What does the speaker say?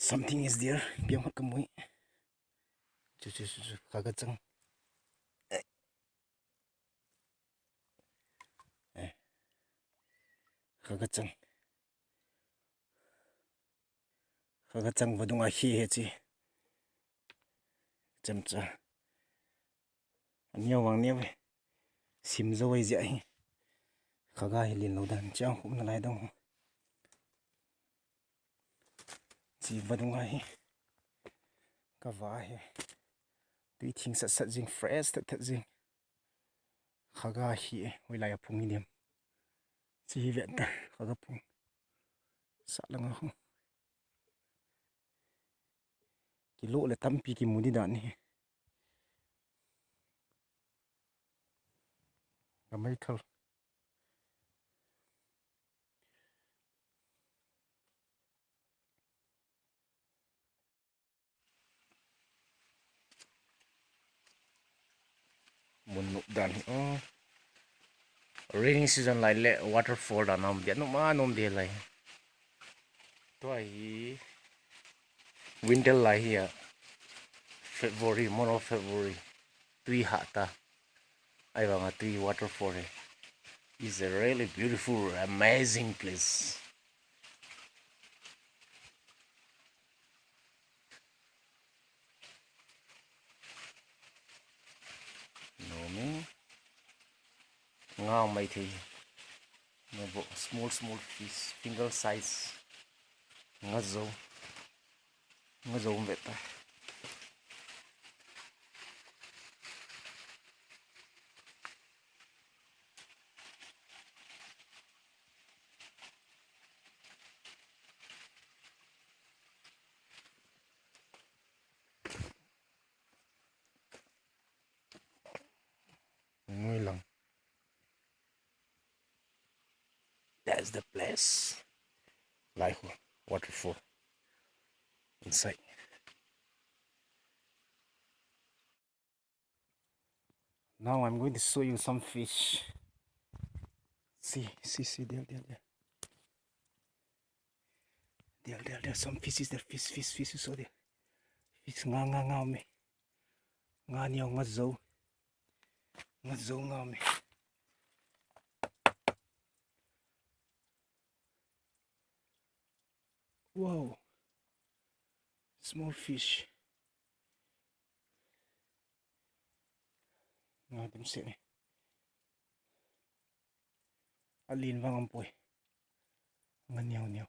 Something is there. Biang hot kamui. Chu kagachang. Kagachang. Kagachang vadung ahi hechi. Chamcha. Anyo wang niaw. Simzo wai jai. Kaga hilin lodan chang hum na lai dong. Chi vadung ahi. Kava ahi. Tui thing sat jing fresh tat jing. Kaga ahi wai lai apung niam. Chi vet ta kaga pung. Sa lang ho. Kilo le tampi ki mudi dan ni. Gamai khal. Mun dan oh. Rainy season lai le waterfall da nam dia no ma nom de lai. To ai winter lai here. February, month of February. Tui hata. I wanga tui waterfall. It's a really beautiful, amazing place. No me. Ngao mai thi. No bo small fish, finger size. Ngazo. Ngazo beta. Joulang. That's the place. Like waterfall inside. Now I'm going to show you some fish. See, there. Some fish is there. Fish is so there. Fish nga me. Nga niyo nga zo. Nga zo nga me. Wow. Small fish. Nga dem se ni. Alin vang ampoy. Nga niyo.